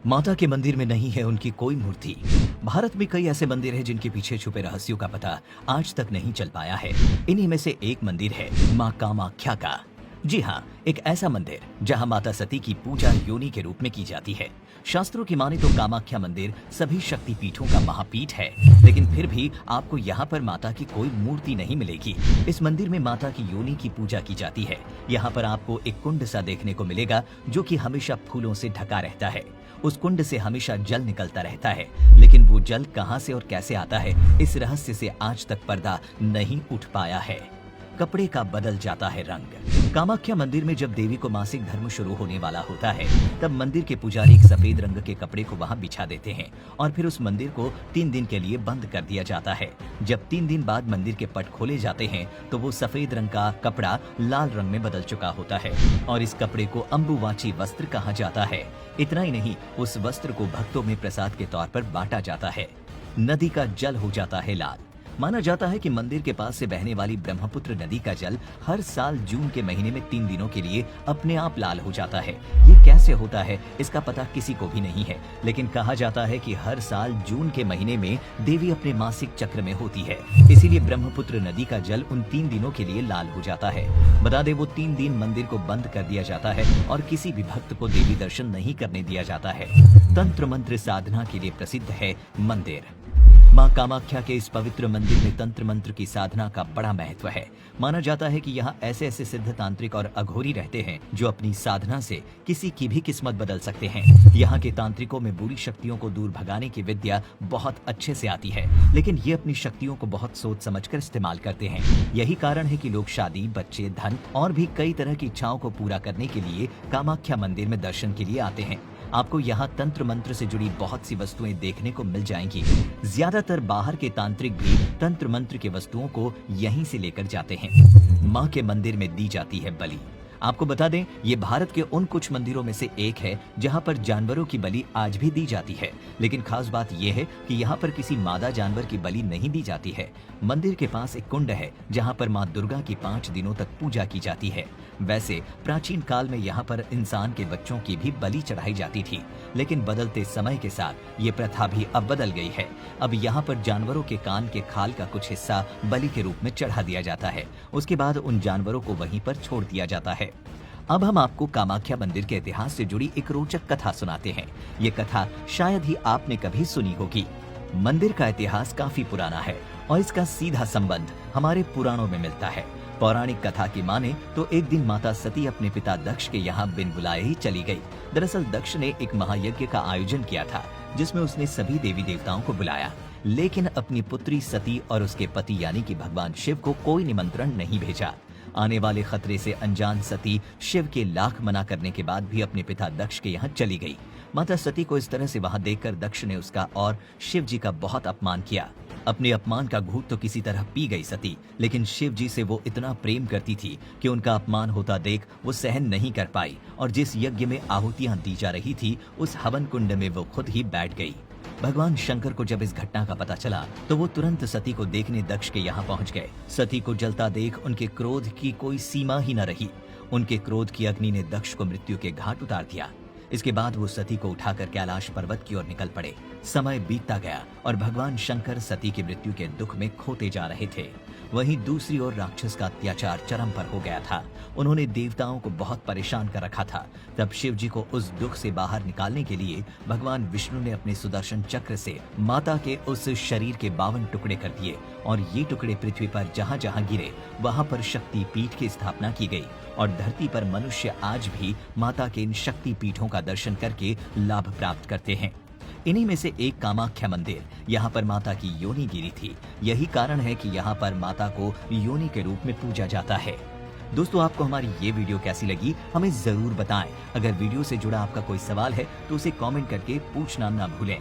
माता के मंदिर में नहीं है उनकी कोई मूर्ति। भारत में कई ऐसे मंदिर हैं जिनके पीछे छुपे रहस्यों का पता आज तक नहीं चल पाया है। इन्हीं में से एक मंदिर है मां कामाख्या का। जी हाँ, एक ऐसा मंदिर जहां माता सती की पूजा योनि के रूप में की जाती है। शास्त्रों की माने तो कामाख्या मंदिर सभी शक्ति पीठों का महापीठ है, लेकिन फिर भी आपको यहाँ पर माता की कोई मूर्ति नहीं मिलेगी। इस मंदिर में माता की योनि की पूजा की जाती है। यहाँ पर आपको एक कुंड सा देखने को मिलेगा जो कि हमेशा फूलों से ढका रहता है। उस कुंड से हमेशा जल निकलता रहता है, लेकिन वो जल कहाँ से और कैसे आता है, इस रहस्य से आज तक पर्दा नहीं उठ पाया है। कपड़े का बदल जाता है रंग। कामाख्या मंदिर में जब देवी को मासिक धर्म शुरू होने वाला होता है, तब मंदिर के पुजारी एक सफेद रंग के कपड़े को वहां बिछा देते हैं और फिर उस मंदिर को 3 दिन के लिए बंद कर दिया जाता है। जब 3 दिन बाद मंदिर के पट खोले जाते हैं तो वो सफेद रंग का कपड़ा लाल रंग में बदल चुका होता है और इस कपड़े को अम्बुवाची वस्त्र कहा जाता है। इतना ही नहीं, उस वस्त्र को भक्तों में प्रसाद के तौर पर बांटा जाता है। नदी का जल हो जाता है लाल। माना जाता है कि मंदिर के पास से बहने वाली ब्रह्मपुत्र नदी का जल हर साल जून के महीने में 3 दिनों के लिए अपने आप लाल हो जाता है। ये कैसे होता है इसका पता किसी को भी नहीं है, लेकिन कहा जाता है कि हर साल जून के महीने में देवी अपने मासिक चक्र में होती है, इसीलिए ब्रह्मपुत्र नदी का जल उन 3 दिनों के लिए लाल हो जाता है। बता दें, वो 3 दिन मंदिर को बंद कर दिया जाता है और किसी भी भक्त को देवी दर्शन नहीं करने दिया जाता है। तंत्र मंत्र साधना के लिए प्रसिद्ध है मंदिर। मां कामाख्या के इस पवित्र मंदिर में तंत्र मंत्र की साधना का बड़ा महत्व है। माना जाता है कि यहाँ ऐसे ऐसे सिद्ध तांत्रिक और अघोरी रहते हैं जो अपनी साधना से किसी की भी किस्मत बदल सकते हैं। यहाँ के तांत्रिकों में बुरी शक्तियों को दूर भगाने की विद्या बहुत अच्छे से आती है, लेकिन ये अपनी शक्तियों को बहुत सोच समझकर इस्तेमाल करते हैं। यही कारण है कि लोग शादी, बच्चे, धन और भी कई तरह की इच्छाओं को पूरा करने के लिए कामाख्या मंदिर में दर्शन के लिए आते हैं। आपको यहाँ तंत्र मंत्र से जुड़ी बहुत सी वस्तुएं देखने को मिल जाएंगी। ज्यादातर बाहर के तांत्रिक भी तंत्र मंत्र के वस्तुओं को यहीं से लेकर जाते हैं। मां के मंदिर में दी जाती है बलि। आपको बता दें, ये भारत के उन कुछ मंदिरों में से एक है जहां पर जानवरों की बलि आज भी दी जाती है, लेकिन खास बात यह है कि यहाँ पर किसी मादा जानवर की बलि नहीं दी जाती है। मंदिर के पास एक कुंड है जहाँ पर माँ दुर्गा की 5 दिनों तक पूजा की जाती है। वैसे प्राचीन काल में यहाँ पर इंसान के बच्चों की भी बलि चढ़ाई जाती थी, लेकिन बदलते समय के साथ ये प्रथा भी अब बदल गई है। अब यहाँ पर जानवरों के कान के खाल का कुछ हिस्सा बलि के रूप में चढ़ा दिया जाता है। उसके बाद उन जानवरों को वहीं पर छोड़ दिया जाता है। अब हम आपको कामाख्या मंदिर के इतिहास से जुड़ी एक रोचक कथा सुनाते हैं। ये कथा शायद ही आपने कभी सुनी होगी। मंदिर का इतिहास काफी पुराना है और इसका सीधा संबंध हमारे पुराणों में मिलता है। पौराणिक कथा की माने तो एक दिन माता सती अपने पिता दक्ष के यहाँ बिन बुलाए ही चली गई। दरअसल दक्ष ने एक महायज्ञ का आयोजन किया था जिसमें उसने सभी देवी देवताओं को बुलाया, लेकिन अपनी पुत्री सती और उसके पति यानी कि भगवान शिव को कोई निमंत्रण नहीं भेजा। आने वाले खतरे से अनजान सती शिव के लाख मना करने के बाद भी अपने पिता दक्ष के यहाँ चली गई। माता सती को इस तरह से वहां देखकर दक्ष ने उसका और शिव जी का बहुत अपमान किया। अपने अपमान का घूंट तो किसी तरह पी गई सती, लेकिन शिव जी से वो इतना प्रेम करती थी कि उनका अपमान होता देख वो सहन नहीं कर पाई और जिस यज्ञ में आहुतियां दी जा रही थी उस हवन कुंड में वो खुद ही बैठ गई। भगवान शंकर को जब इस घटना का पता चला तो वो तुरंत सती को देखने दक्ष के यहाँ पहुँच गए। सती को जलता देख उनके क्रोध की कोई सीमा ही न रही। उनके क्रोध की अग्नि ने दक्ष को मृत्यु के घाट उतार दिया। इसके बाद वो सती को उठाकर कैलाश पर्वत की ओर निकल पड़े। समय बीतता गया और भगवान शंकर सती की मृत्यु के दुख में खोते जा रहे थे। वहीं दूसरी ओर राक्षस का अत्याचार चरम पर हो गया था। उन्होंने देवताओं को बहुत परेशान कर रखा था। तब शिव जी को उस दुख से बाहर निकालने के लिए भगवान विष्णु ने अपने सुदर्शन चक्र से माता के उस शरीर के 52 टुकड़े कर दिए और ये टुकड़े पृथ्वी पर जहाँ जहाँ गिरे वहां पर शक्ति पीठ की स्थापना की गई और धरती पर मनुष्य आज भी माता के इन शक्ति पीठों का दर्शन करके लाभ प्राप्त करते हैं। इन्हीं में से एक कामाख्या मंदिर, यहाँ पर माता की योनि गिरी थी। यही कारण है कि यहाँ पर माता को योनि के रूप में पूजा जाता है। दोस्तों, आपको हमारी ये वीडियो कैसी लगी हमें जरूर बताएं। अगर वीडियो से जुड़ा आपका कोई सवाल है तो उसे कमेंट करके पूछना ना भूलें।